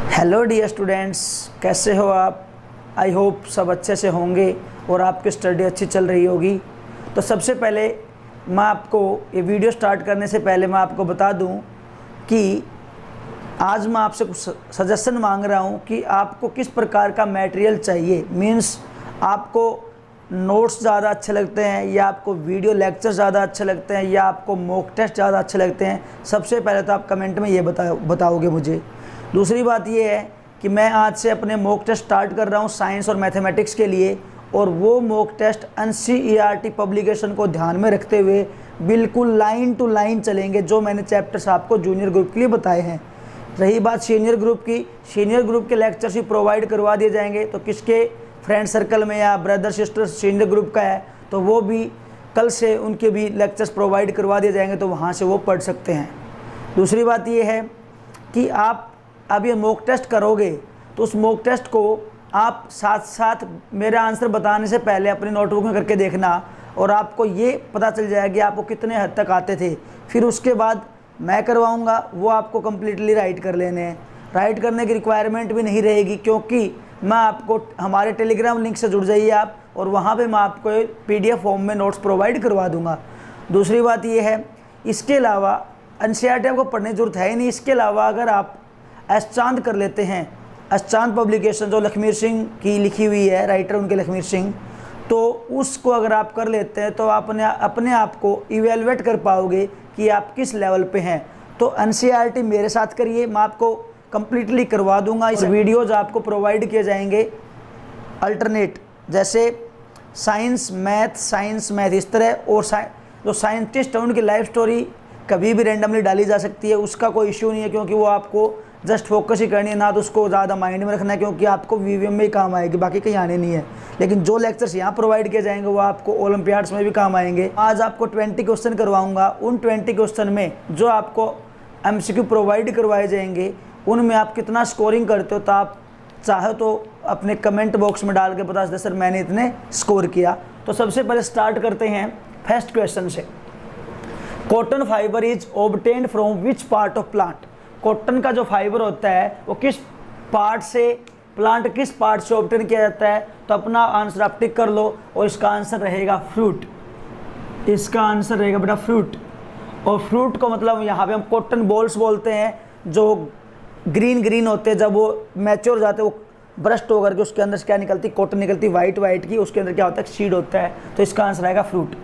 Hello dear students, कैसे हो आप। आई होप सब अच्छे से होंगे और आपकी स्टडी अच्छी चल रही होगी। तो सबसे पहले मैं आपको ये वीडियो स्टार्ट करने से पहले मैं आपको बता दूं कि आज मैं आपसे कुछ सजेशन मांग रहा हूं कि आपको किस प्रकार का मटेरियल चाहिए। मीन्स आपको नोट्स ज़्यादा अच्छे लगते हैं या आपको वीडियो लेक्चर ज़्यादा अच्छे लगते हैं या आपको मॉक टेस्ट ज़्यादा अच्छे लगते हैं। सबसे पहले तो आप कमेंट में ये बताओगे मुझे। दूसरी बात ये है कि मैं आज से अपने मॉक टेस्ट स्टार्ट कर रहा हूँ साइंस और मैथमेटिक्स के लिए, और वो मॉक टेस्ट NCERT पब्लिकेशन को ध्यान में रखते हुए बिल्कुल लाइन टू लाइन चलेंगे, जो मैंने चैप्टर्स आपको जूनियर ग्रुप के लिए बताए हैं। रही बात सीनियर ग्रुप की, सीनियर ग्रुप के लेक्चर्स भी प्रोवाइड करवा दिए जाएंगे। तो किसके फ्रेंड सर्कल में या ब्रदर सिस्टर सीनियर ग्रुप का है तो वो भी कल से उनके भी लेक्चर्स प्रोवाइड करवा दिए जाएंगे, तो वहाँ से वो पढ़ सकते हैं। दूसरी बात ये है कि आप अब ये मॉक टेस्ट करोगे तो उस मॉक टेस्ट को आप साथ साथ मेरे आंसर बताने से पहले अपनी नोटबुक में करके देखना, और आपको ये पता चल जाएगा कि आपको कितने हद तक आते थे। फिर उसके बाद मैं करवाऊंगा, वो आपको कम्प्लीटली राइट कर लेने हैं। राइट करने की रिक्वायरमेंट भी नहीं रहेगी, क्योंकि मैं आपको हमारे टेलीग्राम लिंक से जुड़ जाइए आप, और वहाँ पे मैं आपको PDF फॉर्म में नोट्स प्रोवाइड करवा दूँगा। दूसरी बात ये है, इसके अलावा NCERT आपको पढ़ने की जरूरत है ही नहीं। इसके अलावा अगर आप चांद कर लेते हैं, चांद पब्लिकेशन जो लखमीर सिंह की लिखी हुई है, राइटर उनके लखमीर सिंह, तो उसको अगर आप कर लेते हैं तो आप अपने आप को इवेलुएट कर पाओगे कि आप किस लेवल पे हैं। तो NCERT मेरे साथ करिए, मैं आपको कंप्लीटली करवा दूंगा। इस वीडियोज आपको प्रोवाइड किए जाएंगे अल्टरनेट, जैसे साइंस मैथ इस तरह, और जो साइंटिस्ट हैं उनकी लाइफ स्टोरी कभी भी रैंडमली डाली जा सकती है, उसका कोई इश्यू नहीं है, क्योंकि वो आपको जस्ट फोकस ही करनी है, ना तो उसको ज़्यादा माइंड में रखना है, क्योंकि आपको VVM में ही काम आएगी, बाकी कहीं आने नहीं है। लेकिन जो लेक्चर्स यहाँ प्रोवाइड किए जाएंगे वो आपको ओलंपियाड्स में भी काम आएंगे। आज आपको 20 क्वेश्चन करवाऊंगा। उन 20 क्वेश्चन में जो आपको MCQ प्रोवाइड करवाए जाएंगे उनमें आप कितना स्कोरिंग करते हो, तो आप चाहे तो अपने कमेंट बॉक्स में डाल के बता सकते सर मैंने इतने स्कोर किया। तो सबसे पहले स्टार्ट करते हैं फर्स्ट क्वेश्चन से। Cotton fibre is obtained from which part of plant. Cotton का जो फाइबर होता है वो किस पार्ट से, प्लांट किस पार्ट से ऑब्टेन किया जाता है। तो अपना आंसर आप टिक कर लो, और इसका आंसर रहेगा फ्रूट। इसका आंसर रहेगा बेटा फ्रूट। और फ्रूट को मतलब यहाँ पे हम कॉटन बॉल्स बोलते हैं, जो ग्रीन होते हैं, जब वो मैच्योर हो जाते हैं वो ब्रस्ट होकर के उसके अंदर से क्या निकलती, कॉटन निकलती वाइट की, उसके अंदर क्या होता है सीड होता है। तो इसका आंसर आएगा फ्रूट।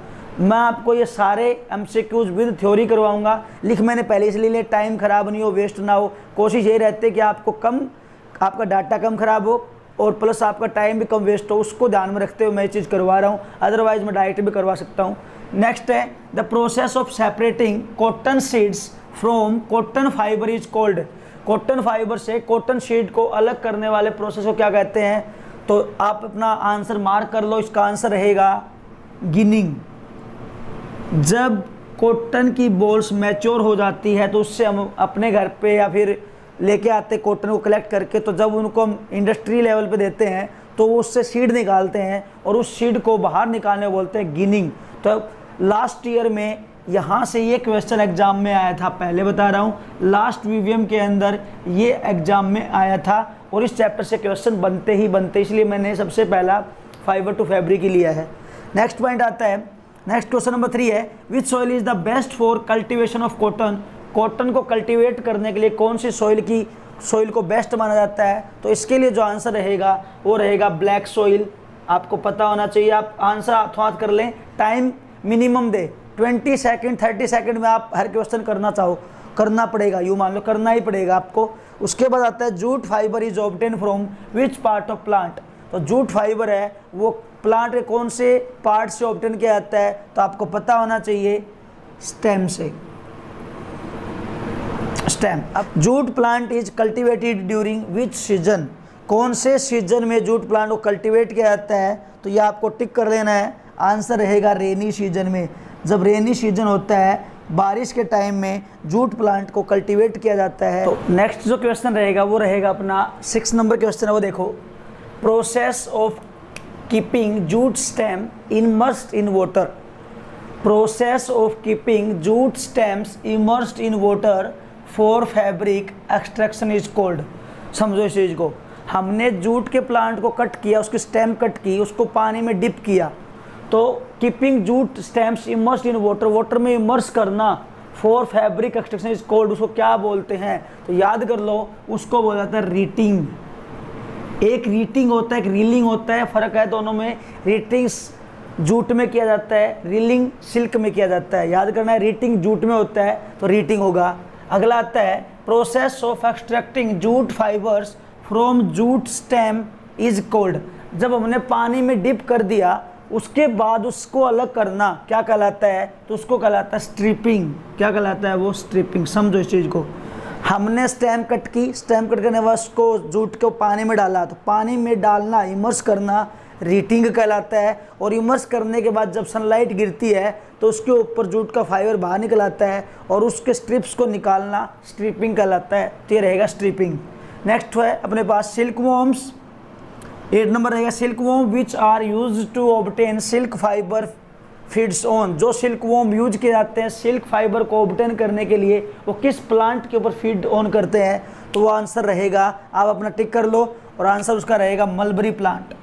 मैं आपको ये सारे MCQs विद थ्योरी करवाऊंगा। लिख मैंने पहले इसलिए लिए टाइम ख़राब नहीं हो, वेस्ट ना हो। कोशिश यही रहती है कि आपका डाटा कम ख़राब हो और प्लस आपका टाइम भी कम वेस्ट हो, उसको ध्यान में रखते हुए मैं ये चीज़ करवा रहा हूँ। अदरवाइज मैं डायरेक्ट भी करवा सकता हूँ। नेक्स्ट है the process of separating cotton seeds from cotton fibre is called. Cotton fibre से कॉटन सीड को अलग करने वाले प्रोसेस को क्या कहते हैं। तो आप अपना आंसर मार्क कर लो। इसका आंसर रहेगा गिनिंग। जब कॉटन की बॉल्स मैच्योर हो जाती है तो उससे हम अपने घर पे या फिर लेके आते कॉटन को कलेक्ट करके, तो जब उनको हम इंडस्ट्री लेवल पे देते हैं तो वो उससे सीड निकालते हैं, और उस सीड को बाहर निकालने बोलते हैं गिनिंग। तो लास्ट ईयर में यहाँ से ये क्वेश्चन एग्जाम में आया था, पहले बता रहा हूँ, लास्ट VVM के अंदर ये एग्जाम में आया था, और इस चैप्टर से क्वेश्चन बनते ही बनते, इसलिए मैंने सबसे पहला फाइबर टू फैब्रिक ही लिया है। नेक्स्ट पॉइंट आता है, नेक्स्ट क्वेश्चन नंबर 3 है विच soil is the best for cultivation of cotton. Cotton को कल्टीवेट करने के लिए कौन सी सॉइल को बेस्ट माना जाता है। तो इसके लिए जो आंसर रहेगा वो रहेगा ब्लैक सॉइल। आपको पता होना चाहिए। आप आंसर हाथों हाथ कर लें, टाइम मिनिमम दे 20 सेकेंड 30 सेकेंड में आप हर क्वेश्चन करना पड़ेगा, यूँ मान लो करना ही पड़ेगा आपको। उसके बाद आता है jute fibre is obtain from which part of plant. तो जूट फाइबर है वो प्लांट के कौन से पार्ट से ऑब्टेन किया जाता है। तो आपको पता होना चाहिए स्टेम से, स्टेम। अब jute plant is cultivated during which season. कौन से सीजन में जूट प्लांट को कल्टीवेट किया जाता है। तो ये आपको टिक कर लेना है। आंसर रहेगा रेनी सीजन में। जब रेनी सीजन होता है, बारिश के टाइम में जूट प्लांट को कल्टीवेट किया जाता है। तो नेक्स्ट जो क्वेश्चन रहेगा वो रहेगा अपना 6 नंबर क्वेश्चन है, वो देखो। Process of keeping jute stem immersed in water. Process of keeping jute stems immersed in water for fabric extraction is called। समझो इस चीज़ को। हमने जूट के प्लांट को कट किया, उसकी स्टेम कट की, उसको पानी में डिप किया, तो keeping jute stems immersed in water, water में इमर्स करना for fabric extraction is called, उसको क्या बोलते हैं? तो याद कर लो, उसको बोला जाता है रीटिंग। एक रीटिंग होता है, एक रीलिंग होता है, फ़र्क है दोनों में। रीटिंग्स जूट में किया जाता है, रीलिंग सिल्क में किया जाता है। याद करना है, रीटिंग जूट में होता है तो रीटिंग होगा। अगला आता है process of extracting jute fibres from jute stem is called, जब हमने पानी में डिप कर दिया उसके बाद उसको अलग करना क्या कहलाता है? तो उसको कहलाता है स्ट्रिपिंग। क्या कहलाता है वो? स्ट्रिपिंग। समझो इस चीज़ को। हमने स्टेम कट की, स्टेम कट करने के बाद उसको जूट को पानी में डाला, तो पानी में डालना, इमर्स करना रीटिंग कहलाता है। और इमर्स करने के बाद जब सनलाइट गिरती है तो उसके ऊपर जूट का फाइबर बाहर निकल आता है और उसके स्ट्रिप्स को निकालना स्ट्रिपिंग कहलाता है। तो ये रहेगा स्ट्रिपिंग। नेक्स्ट है अपने पास सिल्क वॉर्म्स। 8 नंबर रहेगा silk worm which are use to obtain silk fibre feeds on, जो सिल्क वॉर्म यूज किए जाते हैं सिल्क फाइबर को ऑब्टेन करने के लिए, वो किस प्लांट के ऊपर फीड ऑन करते हैं? तो वो आंसर रहेगा, आप अपना टिक कर लो, और आंसर उसका रहेगा मलबरी प्लांट।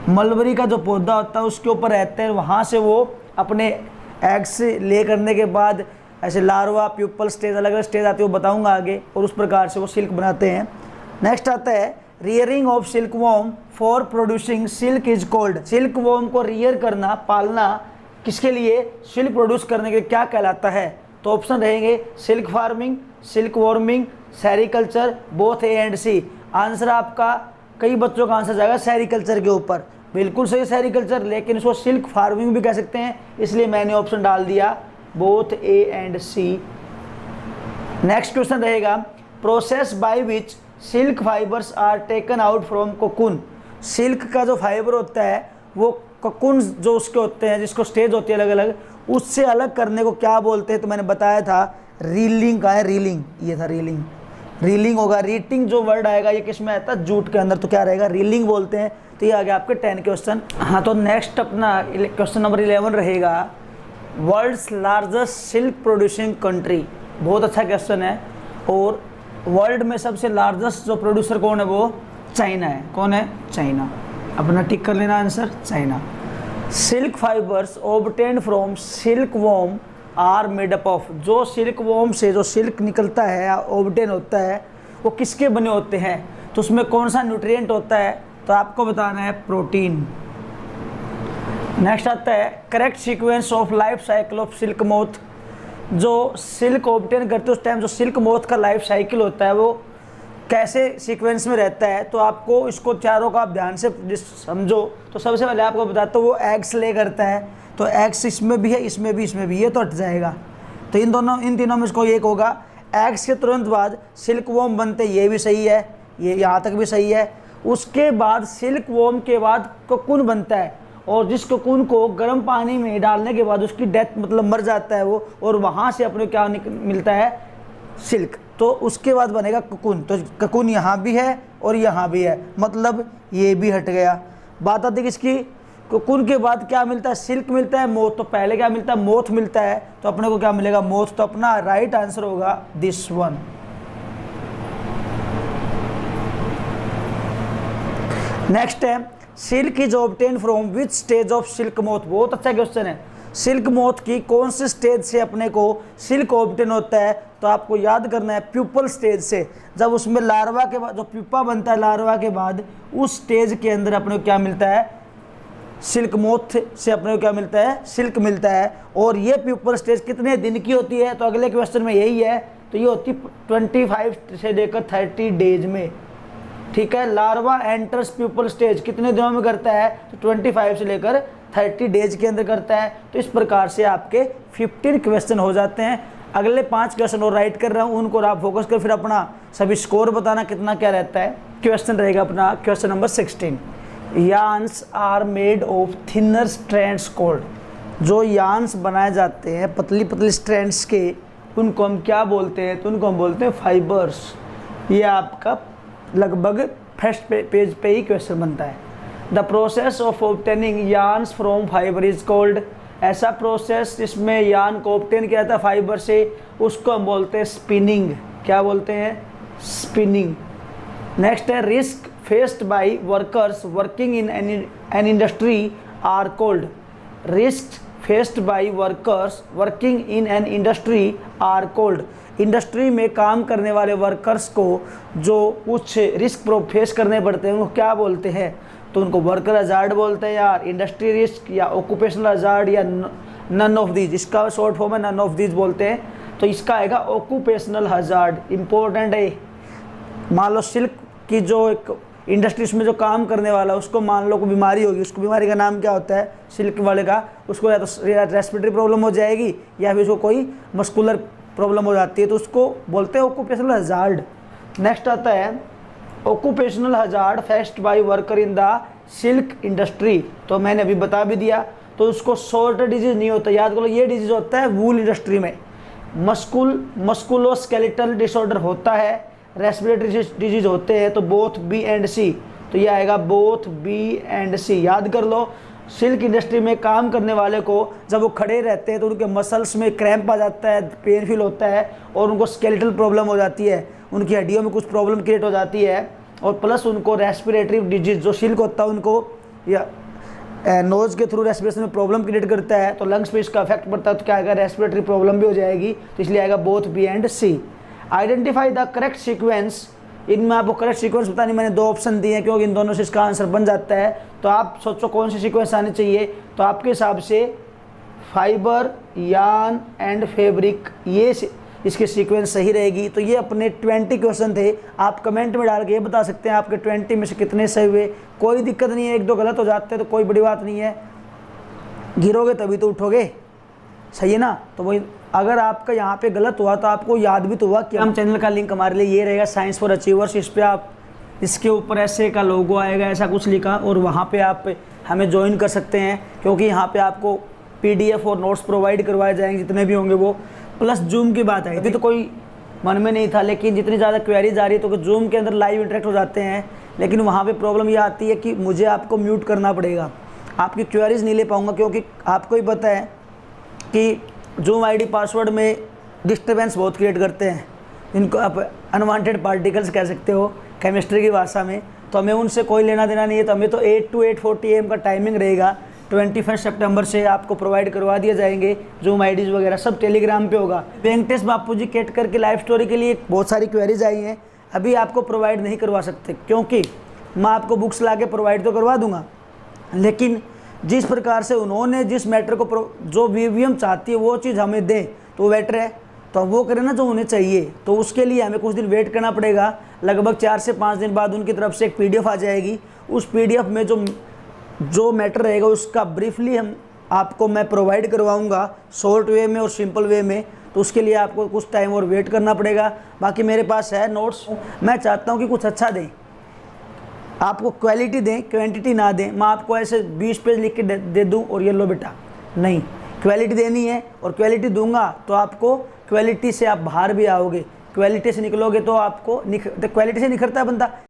मलबरी का जो पौधा होता है उसके ऊपर रहते हैं, वहाँ से वो अपने एग्स ले करने के बाद ऐसे लार्वा, प्यूपल स्टेज, अलग अलग स्टेज आती है, वो बताऊंगा आगे, और उस प्रकार से वो सिल्क बनाते हैं। नेक्स्ट आता है rearing of silk worm for producing silk is called, silk worm को रियर करना, पालना किसके लिए? सिल्क प्रोड्यूस करने के लिए क्या कहलाता है? तो ऑप्शन रहेंगे silk farming, silk worming, sericulture, both A and C. Answer आपका, कई बच्चों का आंसर जाएगा सेरिकल्चर के ऊपर। बिल्कुल सही सेरिकल्चर, लेकिन इसको सिल्क फार्मिंग भी कह सकते हैं, इसलिए मैंने ऑप्शन डाल दिया both A and C. Next question रहेगा process by which silk fibers are taken out from cocoon, silk का जो फाइबर होता है वो कोकून जो उसके होते हैं, जिसको स्टेज होती है अलग अलग, उससे अलग करने को क्या बोलते हैं? तो मैंने बताया था रीलिंग का है, रीलिंग, ये था रीलिंग। रीलिंग होगा। रीटिंग जो वर्ड आएगा ये किस में आता है? जूट के अंदर, तो क्या रहेगा? रीलिंग बोलते हैं। तो ये आ गया आपके 10 क्वेश्चन। हाँ, तो नेक्स्ट अपना क्वेश्चन नंबर 11 रहेगा world's largest silk producing country. बहुत अच्छा क्वेश्चन है, और वर्ल्ड में सबसे लार्जेस्ट जो प्रोड्यूसर कौन है? वो चाइना है। कौन है? चाइना। अपना टिक कर लेना answer, China. Silk fibres obtained from silk worm are made up of, जो सिल्क वॉर्म से जो सिल्क निकलता है, ऑब्टेन होता है, वो किसके बने होते हैं? तो उसमें कौन सा न्यूट्रिएंट होता है? तो आपको बताना है प्रोटीन। नेक्स्ट आता है correct sequence of life cycle of silk moth, जो सिल्क ऑब्टेन करते उस टाइम जो सिल्क मोथ का लाइफ साइकिल होता है वो कैसे सीक्वेंस में रहता है? तो आपको इसको चारों का आप ध्यान से समझो। तो सबसे पहले आपको बताता हूँ, वो एग्स ले करता है, तो एग्स इसमें भी है, इसमें भी, इसमें भी, ये तो हट जाएगा। तो इन तीनों में इसको एक होगा। एग्स के तुरंत बाद सिल्क वॉर्म बनते, ये भी सही है, ये यहाँ तक भी सही है। उसके बाद सिल्क वॉर्म के बाद कोकून बनता है, और जिस कोकून को गर्म पानी में डालने के बाद उसकी डेथ, मतलब मर जाता है वो, और वहाँ से अपने क्या मिलता है? सिल्क। तो उसके बाद बनेगा कोकून। तो कोकून यहाँ भी है और यहाँ भी है, मतलब ये भी हट गया। बात आती है किसकी? कोकून के बाद क्या मिलता है? सिल्क मिलता है, मोथ। तो पहले क्या मिलता है? मोथ मिलता है। तो अपने को क्या मिलेगा? मोथ। तो अपना राइट आंसर होगा दिस वन। नेक्स्ट है silk is obtain from which stage of silk moth. बहुत अच्छा क्वेश्चन है। सिल्क मोथ की कौन से स्टेज से अपने को सिल्क ऑब्टेन होता है? तो आपको याद करना है प्यूपल स्टेज से। जब उसमें लार्वा के बाद जो प्यूपा बनता है, लार्वा के बाद उस स्टेज के अंदर अपने को क्या मिलता है? सिल्क मोथ से अपने को क्या मिलता है? सिल्क मिलता है। और ये प्यूपल स्टेज कितने दिन की होती है? तो अगले क्वेश्चन में यही है। तो ये होती 25 से लेकर 30 डेज में। ठीक है, लार्वा एंटर्स प्यूपल स्टेज कितने दिनों में करता है? तो 25 से लेकर 30 डेज के अंदर करता है। तो इस प्रकार से आपके 15 क्वेश्चन हो जाते हैं। अगले 5 क्वेश्चन और राइट कर रहा हूँ, उनको आप फोकस कर, फिर अपना सभी स्कोर बताना कितना क्या रहता है। क्वेश्चन रहेगा अपना question number 16। Yarns are made of thinner strands called, जो यार्न्स बनाए जाते हैं पतली पतली स्ट्रैंड्स के, उनको हम क्या बोलते हैं? तो उनको हम बोलते हैं फाइबर्स। ये आपका लगभग फर्स्ट पेज पे ही क्वेश्चन बनता है। The process of obtaining yarns from fibre is called, ऐसा प्रोसेस जिसमें यार्न को ऑब्टेन किया जाता है फाइबर से, उसको हम बोलते हैं स्पिनिंग। क्या बोलते हैं? स्पिनिंग। नेक्स्ट है risk faced by workers working in an industry are called. Risk faced by workers working in an industry are called. Industry में काम करने वाले वर्कर्स को जो कुछ रिस्क फेस करने पड़ते हैं उनको क्या बोलते हैं? तो उनको वर्कर हजार्ड बोलते हैं यार, इंडस्ट्री रिस्क या ऑक्यूपेशनल हजार्ड या नन ऑफ दीज। इसका शॉर्ट फॉर्म है नन ऑफ दीज बोलते हैं। तो इसका आएगा ऑक्यूपेशनल हजार्ड। इंपॉर्टेंट है। मान लो सिल्क की जो एक इंडस्ट्रीज में जो काम करने वाला उसको मान लो कोई बीमारी होगी, उसको बीमारी का नाम क्या होता है? सिल्क वाले का उसको या तो रेस्पिरेटरी प्रॉब्लम हो जाएगी या फिर उसको कोई मस्कुलर प्रॉब्लम हो जाती है, तो उसको बोलते हैं ऑक्यूपेशनल हजार्ड। नेक्स्ट आता है occupational hazard faced by worker in the silk industry. तो मैंने अभी बता भी दिया। तो उसको शॉर्ट डिजीज नहीं होता, याद करो ये डिजीज होता है वूल इंडस्ट्री में। मस्कुलोस्केलेटल डिसऑर्डर होता है, रेस्पिरेटरी डिजीज होते हैं, तो बोथ बी एंड सी। तो ये आएगा बोथ बी एंड सी। याद कर लो, सिल्क इंडस्ट्री में काम करने वाले को जब वो खड़े रहते हैं तो उनके मसल्स में क्रैम्प आ जाता है, पेन फील होता है और उनको स्केलेटल प्रॉब्लम हो जाती है, उनकी हड्डियों में कुछ प्रॉब्लम क्रिएट हो जाती है। और प्लस उनको रेस्पिरेटरी डिजीज जो सिल्क होता है उनको या नोज़ के थ्रू रेस्पिरेशन में प्रॉब्लम क्रिएट करता है, तो लंग्स पे इसका इफेक्ट पड़ता है, तो क्या आएगा? रेस्पिरेटरी प्रॉब्लम भी हो जाएगी। तो इसलिए आएगा both B and C. Identify the correct sequence. इनमें आपको करेक्ट सीक्वेंस पता नहीं, मैंने 2 ऑप्शन दिए हैं क्योंकि इन दोनों से इसका आंसर बन जाता है। तो आप सोचो कौन सी सीक्वेंस आनी चाहिए। तो आपके हिसाब से फाइबर, यार्न एंड फैब्रिक, ये इसकी सीक्वेंस सही रहेगी। तो ये अपने 20 क्वेश्चन थे। आप कमेंट में डाल के ये बता सकते हैं आपके 20 में से कितने सही हुए। कोई दिक्कत नहीं है, 1-2 गलत हो जाते हैं तो कोई बड़ी बात नहीं है, गिरोगे तभी तो उठोगे, सही है ना। तो वही अगर आपका यहाँ पे गलत हुआ तो आपको याद भी तो हुआ कि हम चैनल का लिंक हमारे लिए ये रहेगा साइंस फॉर अचीवर्स। इस पर आप इसके ऊपर ऐसे का लोगो आएगा, ऐसा कुछ लिखा, और वहाँ पे आप हमें ज्वाइन कर सकते हैं क्योंकि यहाँ पे आपको PDF और नोट्स प्रोवाइड करवाए जाएंगे जितने भी होंगे वो। प्लस जूम की बात है, अभी तो कोई मन में नहीं था, लेकिन जितनी ज़्यादा क्वेरीज आ रही है तो जूम के अंदर लाइव इंटरेक्ट हो जाते हैं, लेकिन वहाँ पर प्रॉब्लम ये आती है कि मुझे आपको म्यूट करना पड़ेगा, आपकी क्वेरीज नहीं ले पाऊँगा क्योंकि आपको ही पता है कि जूम ID पासवर्ड में डिस्टर्बेंस बहुत क्रिएट करते हैं, इनको आप अनवांटेड पार्टिकल्स कह सकते हो केमिस्ट्री की भाषा में। तो हमें उनसे कोई लेना देना नहीं है। तो हमें तो 8 to 8:40 AM का टाइमिंग रहेगा। 21 सितंबर से आपको प्रोवाइड करवा दिए जाएंगे जूम IDs वगैरह, सब टेलीग्राम पे होगा। वेंकटेश बापू जी केटकर की लाइव स्टोरी के लिए बहुत सारी क्वेरीज आई हैं, अभी आपको प्रोवाइड नहीं करवा सकते क्योंकि मैं आपको बुक्स ला के प्रोवाइड तो करवा दूँगा, लेकिन जिस प्रकार से उन्होंने जिस मैटर को जो VVM चाहती है वो चीज़ हमें दें तो बेटर है। तो वो करें ना जो उन्हें चाहिए, तो उसके लिए हमें कुछ दिन वेट करना पड़ेगा। लगभग 4 से 5 दिन बाद उनकी तरफ से एक PDF आ जाएगी। उस PDF में जो मैटर रहेगा उसका ब्रीफली आपको मैं प्रोवाइड करवाऊँगा शॉर्ट वे में और सिंपल वे में। तो उसके लिए आपको कुछ टाइम और वेट करना पड़ेगा। बाकी मेरे पास है नोट्स, मैं चाहता हूँ कि कुछ अच्छा दें, आपको क्वालिटी दें, क्वांटिटी ना दें। मैं आपको ऐसे 20 पेज लिख के दे दूं और ये लो बेटा, नहीं, क्वालिटी देनी है। और क्वालिटी दूंगा तो आपको क्वालिटी से आप बाहर भी आओगे, क्वालिटी से निकलोगे तो आपको क्वालिटी से निखरता है बंदा।